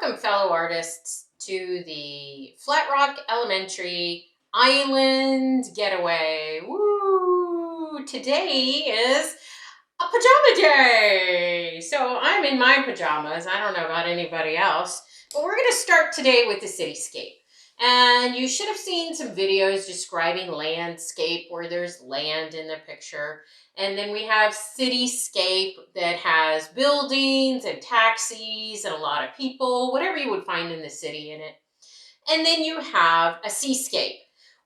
Welcome, fellow artists, to the Flat Rock Elementary Island Getaway. Woo! Today is a pajama day. So I'm in my pajamas. I don't know about anybody else, but we're going to start today with the cityscape. And you should have seen some videos describing landscape where there's land in the picture. And then we have cityscape that has buildings and taxis and a lot of people, whatever you would find in the city in it. And then you have a seascape,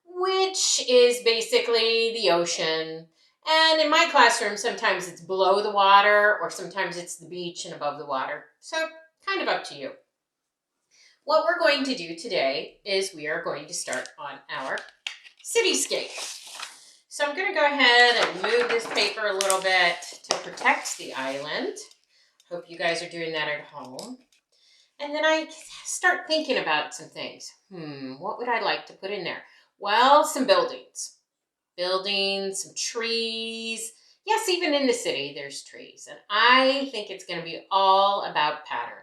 which is basically the ocean. And in my classroom, sometimes it's below the water or sometimes it's the beach and above the water. So kind of up to you. What we're going to do today is we are going to start on our cityscape. So I'm going to go ahead and move this paper a little bit to protect the island. Hope you guys are doing that at home. And then I start thinking about some things. What would I like to put in there? Well, some buildings. Buildings, some trees. Yes, even in the city, there's trees. And I think it's going to be all about pattern.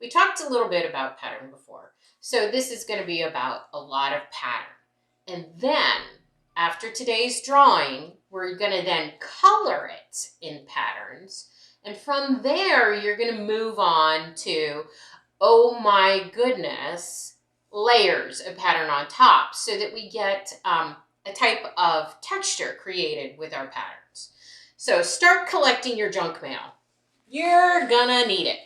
We talked a little bit about pattern before. So this is going to be about a lot of pattern. And then, after today's drawing, we're going to then color it in patterns. And from there, you're going to move on to, oh my goodness, layers of pattern on top so that we get a type of texture created with our patterns. So start collecting your junk mail. You're gonna need it.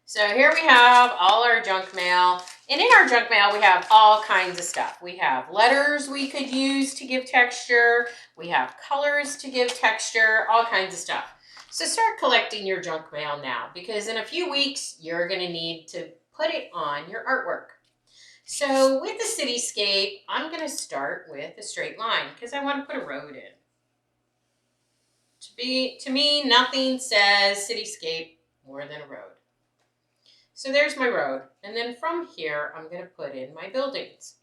So here we have all our junk mail. And in our junk mail, we have all kinds of stuff. We have letters we could use to give texture. We have colors to give texture, all kinds of stuff. So start collecting your junk mail now, because in a few weeks, you're going to need to put it on your artwork. So with the cityscape, I'm going to start with a straight line because I want to put a road in. To me, nothing says cityscape more than a road. So there's my road. And then from here, I'm going to put in my buildings.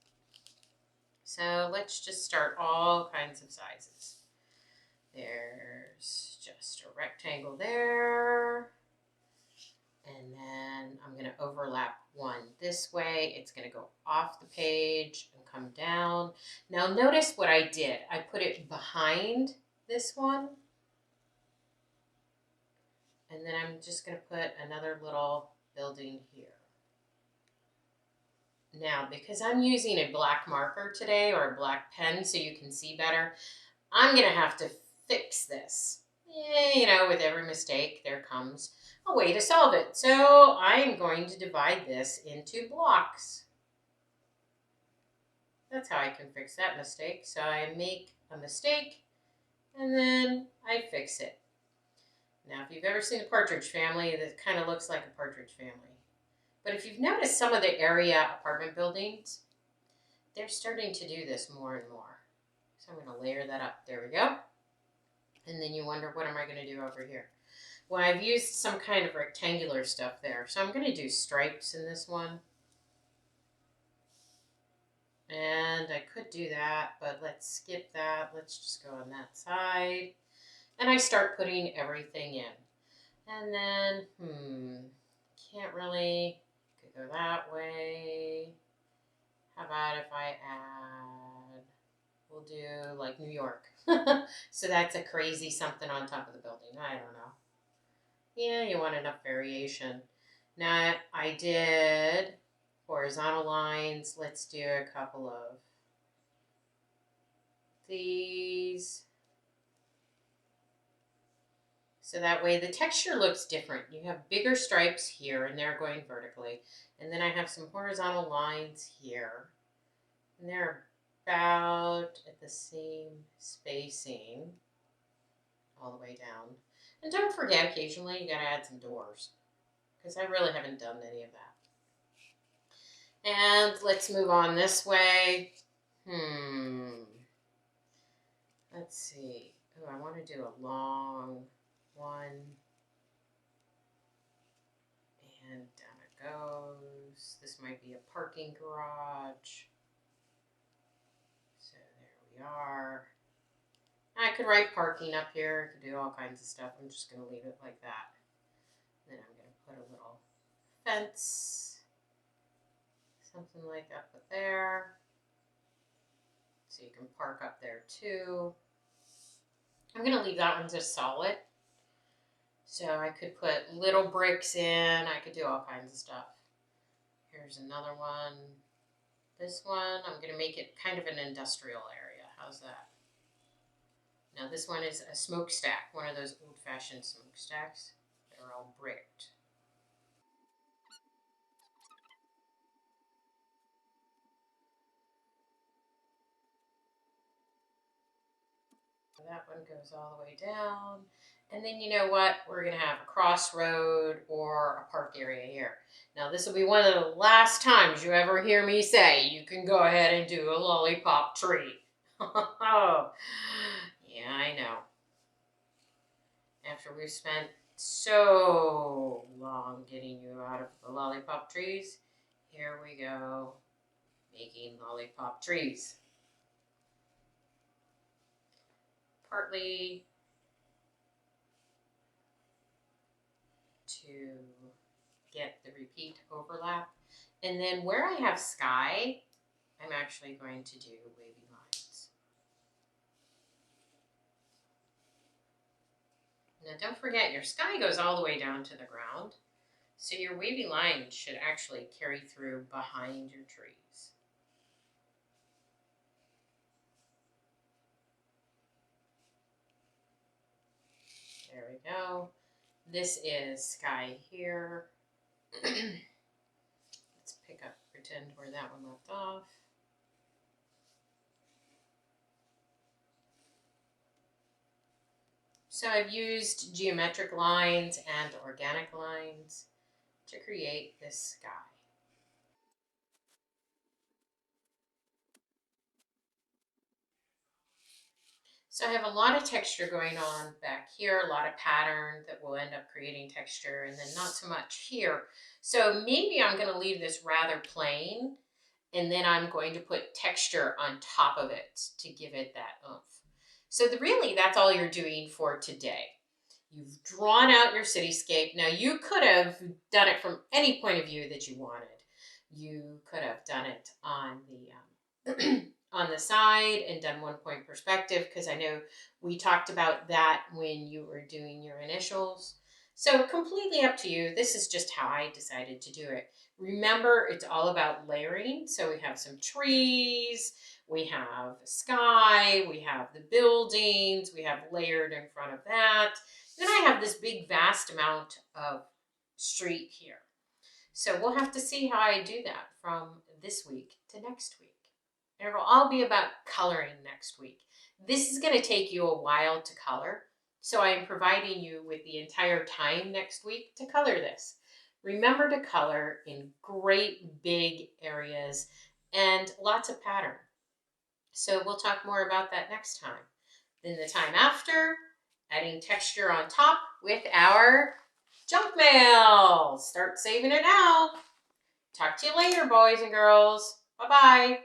So let's just start all kinds of sizes. There's just a rectangle there. And then I'm going to overlap one this way. It's going to go off the page and come down. Now notice what I did. I put it behind this one. And then I'm just going to put another little building here. Now, because I'm using a black marker today or a black pen so you can see better, I'm going to have to fix this. You know, with every mistake, there comes a way to solve it. So I'm going to divide this into blocks. That's how I can fix that mistake. So I make a mistake and then I fix it. Now, if you've ever seen a Partridge Family, that kind of looks like a Partridge Family. But if you've noticed some of the area apartment buildings, they're starting to do this more and more. So I'm going to layer that up. There we go. And then you wonder, what am I going to do over here? Well, I've used some kind of rectangular stuff there. So I'm going to do stripes in this one. And I could do that, but let's skip that. Let's just go on that side. And I start putting everything in. And then, can't really, could go that way. How about if I add, we'll do like New York. So that's a crazy something on top of the building. I don't know. Yeah, you want enough variation. Now I did horizontal lines. Let's do a couple of these. So that way the texture looks different. You have bigger stripes here and they're going vertically. And then I have some horizontal lines here. And they're about at the same spacing all the way down. And don't forget, occasionally you gotta add some doors, because I really haven't done any of that. And let's move on this way. Let's see. Oh, I want to do a long one. And down it goes. This might be a parking garage. So there we are. I could write parking up here. I could do all kinds of stuff. I'm just going to leave it like that. Then I'm going to put a little fence. Something like up there. So you can park up there too. I'm going to leave that one just solid. So I could put little bricks in. I could do all kinds of stuff. Here's another one. This one, I'm going to make it kind of an industrial area. How's that? Now this one is a smokestack, one of those old-fashioned smokestacks that are all bricked. That one goes all the way down. And then you know what? We're going to have a crossroad or a park area here. Now this will be one of the last times you ever hear me say you can go ahead and do a lollipop tree. Oh, yeah, I know. After we've spent so long getting you out of the lollipop trees, here we go, making lollipop trees. Partly to get the repeat overlap. And then where I have sky, I'm actually going to do wavy lines. Now don't forget, your sky goes all the way down to the ground. So your wavy lines should actually carry through behind your trees. There we go. This is sky here. Let's pick up, pretend where that one left off. So I've used geometric lines and organic lines to create this sky. So I have a lot of texture going on back here, a lot of pattern that will end up creating texture, and then not so much here. So maybe I'm going to leave this rather plain, and then I'm going to put texture on top of it to give it that oomph. So really, that's all you're doing for today. You've drawn out your cityscape. Now, you could have done it from any point of view that you wanted. You could have done it on the on the side and done 1-point perspective, because I know we talked about that when you were doing your initials. So completely up to you. This is just how I decided to do it. Remember, it's all about layering. So we have some trees, we have sky, we have the buildings, we have layered in front of that. Then I have this big vast amount of street here. So we'll have to see how I do that from this week to next week. And it'll all be about coloring next week. This is going to take you a while to color, so I am providing you with the entire time next week to color this. Remember to color in great big areas and lots of pattern. So we'll talk more about that next time. Then the time after, adding texture on top with our junk mail. Start saving it now. Talk to you later, boys and girls. Bye-bye.